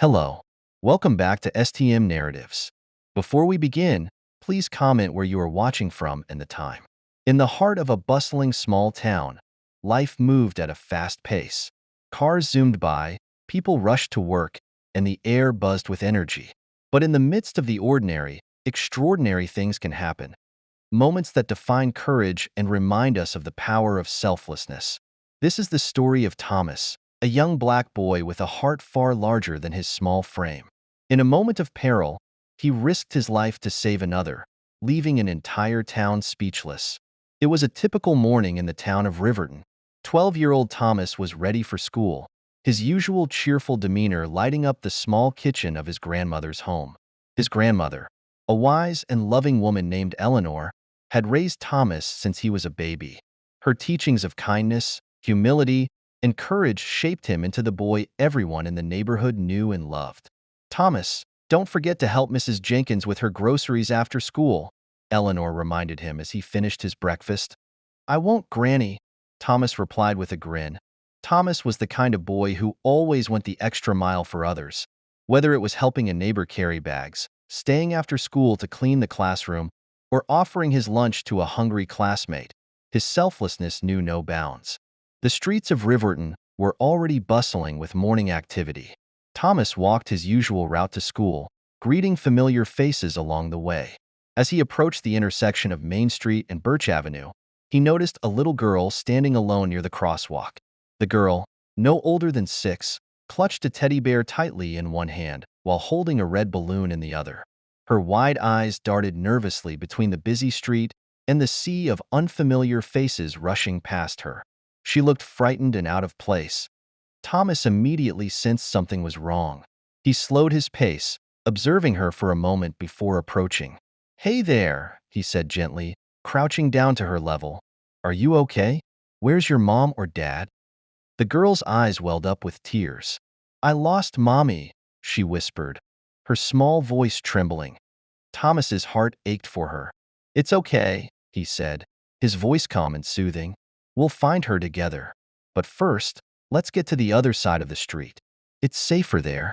Hello. Welcome back to STM Narratives. Before we begin, please comment where you are watching from and the time. In the heart of a bustling small town, life moved at a fast pace. Cars zoomed by, people rushed to work, and the air buzzed with energy. But in the midst of the ordinary, extraordinary things can happen. Moments that define courage and remind us of the power of selflessness. This is the story of Thomas, a young black boy with a heart far larger than his small frame. In a moment of peril, he risked his life to save another, leaving an entire town speechless. It was a typical morning in the town of Riverton. 12-year-old Thomas was ready for school, his usual cheerful demeanor lighting up the small kitchen of his grandmother's home. His grandmother, a wise and loving woman named Eleanor, had raised Thomas since he was a baby. Her teachings of kindness, humility, and courage shaped him into the boy everyone in the neighborhood knew and loved. "Thomas, don't forget to help Mrs. Jenkins with her groceries after school," Eleanor reminded him as he finished his breakfast. "I won't, Granny," Thomas replied with a grin. Thomas was the kind of boy who always went the extra mile for others. Whether it was helping a neighbor carry bags, staying after school to clean the classroom, or offering his lunch to a hungry classmate, his selflessness knew no bounds. The streets of Riverton were already bustling with morning activity. Thomas walked his usual route to school, greeting familiar faces along the way. As he approached the intersection of Main Street and Birch Avenue, he noticed a little girl standing alone near the crosswalk. The girl, no older than 6, clutched a teddy bear tightly in one hand while holding a red balloon in the other. Her wide eyes darted nervously between the busy street and the sea of unfamiliar faces rushing past her. She looked frightened and out of place. Thomas immediately sensed something was wrong. He slowed his pace, observing her for a moment before approaching. "Hey there," he said gently, crouching down to her level. "Are you okay? Where's your mom or dad?" The girl's eyes welled up with tears. "I lost Mommy," she whispered, her small voice trembling. Thomas's heart ached for her. "It's okay," he said, his voice calm and soothing. "We'll find her together. But first, let's get to the other side of the street. It's safer there."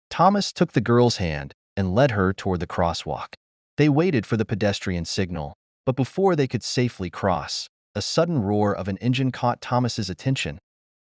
Thomas took the girl's hand and led her toward the crosswalk. They waited for the pedestrian signal, but before they could safely cross, a sudden roar of an engine caught Thomas's attention.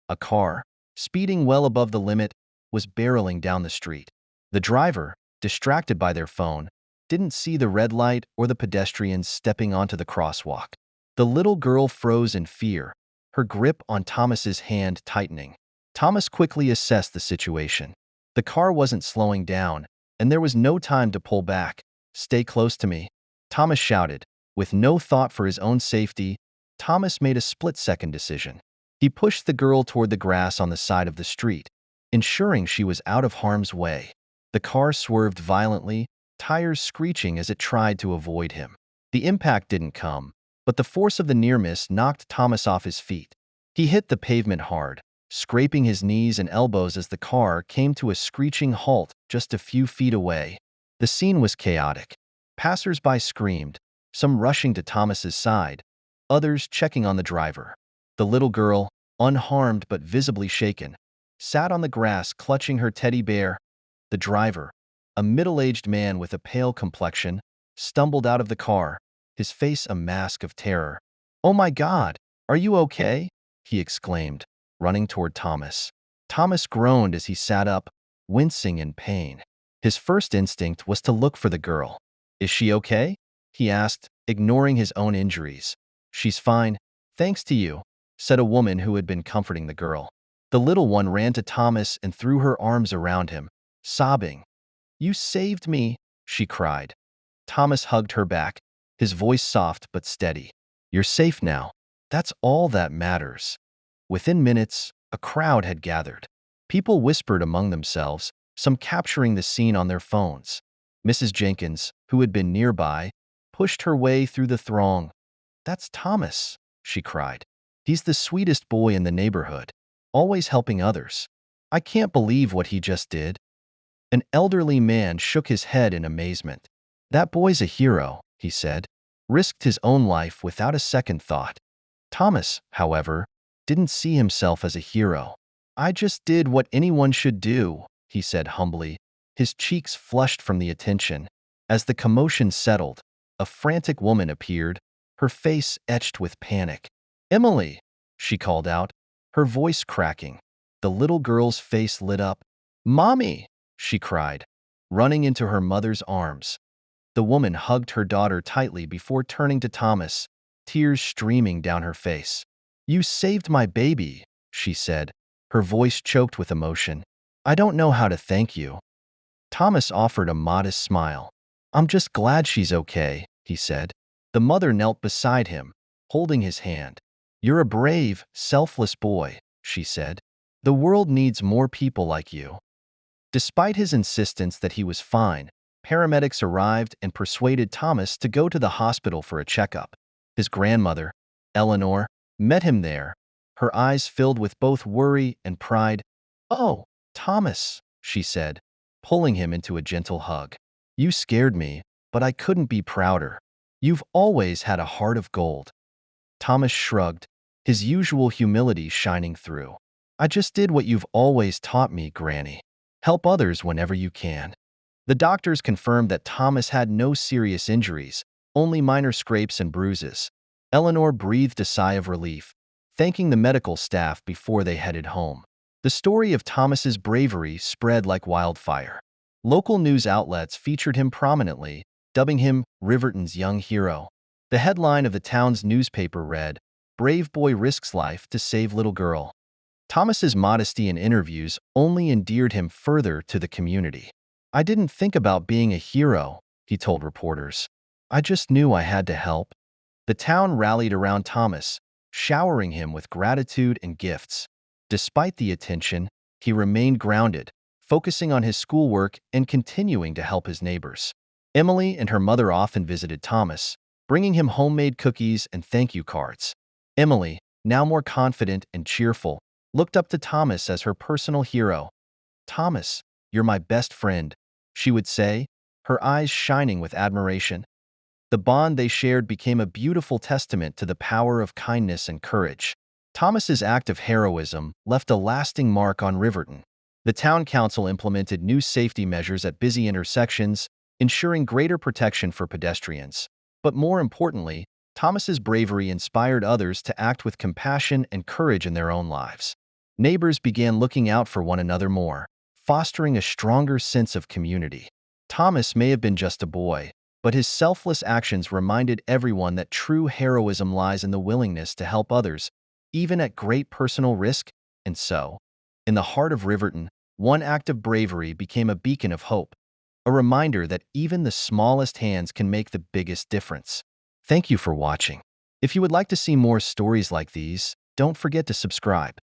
A car, speeding well above the limit, was barreling down the street. The driver, distracted by their phone, didn't see the red light or the pedestrians stepping onto the crosswalk. The little girl froze in fear, her grip on Thomas's hand tightening. Thomas quickly assessed the situation. The car wasn't slowing down, and there was no time to pull back. "Stay close to me," Thomas shouted. With no thought for his own safety, Thomas made a split-second decision. He pushed the girl toward the grass on the side of the street, ensuring she was out of harm's way. The car swerved violently, tires screeching as it tried to avoid him. The impact didn't come, but the force of the near miss knocked Thomas off his feet. He hit the pavement hard, scraping his knees and elbows as the car came to a screeching halt just a few feet away. The scene was chaotic. Passers-by screamed, some rushing to Thomas's side, others checking on the driver. The little girl, unharmed but visibly shaken, sat on the grass clutching her teddy bear. The driver, a middle-aged man with a pale complexion, stumbled out of the car, his face a mask of terror. "Oh my God, are you okay?" he exclaimed, running toward Thomas. Thomas groaned as he sat up, wincing in pain. His first instinct was to look for the girl. "Is she okay?" he asked, ignoring his own injuries. "She's fine, thanks to you," said a woman who had been comforting the girl. The little one ran to Thomas and threw her arms around him, sobbing. "You saved me," she cried. Thomas hugged her back, his voice soft but steady. "You're safe now. That's all that matters." Within minutes, a crowd had gathered. People whispered among themselves, some capturing the scene on their phones. Mrs. Jenkins, who had been nearby, pushed her way through the throng. "That's Thomas," she cried. "He's the sweetest boy in the neighborhood, always helping others. I can't believe what he just did." An elderly man shook his head in amazement. "That boy's a hero," he said, risked his own life without a second thought. Thomas, however, didn't see himself as a hero. "I just did what anyone should do," he said humbly, his cheeks flushed from the attention. As the commotion settled, a frantic woman appeared, her face etched with panic. "Emily!" she called out, her voice cracking. The little girl's face lit up. "Mommy!" she cried, running into her mother's arms. The woman hugged her daughter tightly before turning to Thomas, tears streaming down her face. "You saved my baby," she said, her voice choked with emotion. "I don't know how to thank you." Thomas offered a modest smile. "I'm just glad she's okay," he said. The mother knelt beside him, holding his hand. "You're a brave, selfless boy," she said. "The world needs more people like you." Despite his insistence that he was fine, paramedics arrived and persuaded Thomas to go to the hospital for a checkup. His grandmother, Eleanor, met him there, her eyes filled with both worry and pride. "Oh, Thomas," she said, pulling him into a gentle hug. "You scared me, but I couldn't be prouder. You've always had a heart of gold." Thomas shrugged, his usual humility shining through. "I just did what you've always taught me, Granny. Help others whenever you can." The doctors confirmed that Thomas had no serious injuries, only minor scrapes and bruises. Eleanor breathed a sigh of relief, thanking the medical staff before they headed home. The story of Thomas's bravery spread like wildfire. Local news outlets featured him prominently, dubbing him Riverton's young hero. The headline of the town's newspaper read, "Brave boy risks life to save little girl." Thomas's modesty in interviews only endeared him further to the community. "I didn't think about being a hero," he told reporters. "I just knew I had to help." The town rallied around Thomas, showering him with gratitude and gifts. Despite the attention, he remained grounded, focusing on his schoolwork and continuing to help his neighbors. Emily and her mother often visited Thomas, bringing him homemade cookies and thank you cards. Emily, now more confident and cheerful, looked up to Thomas as her personal hero. "Thomas, you're my best friend," she would say, her eyes shining with admiration. The bond they shared became a beautiful testament to the power of kindness and courage. Thomas's act of heroism left a lasting mark on Riverton. The town council implemented new safety measures at busy intersections, ensuring greater protection for pedestrians. But more importantly, Thomas's bravery inspired others to act with compassion and courage in their own lives. Neighbors began looking out for one another more, fostering a stronger sense of community. Thomas may have been just a boy, but his selfless actions reminded everyone that true heroism lies in the willingness to help others, even at great personal risk. And so, in the heart of Riverton, one act of bravery became a beacon of hope, a reminder that even the smallest hands can make the biggest difference. Thank you for watching. If you would like to see more stories like these, don't forget to subscribe.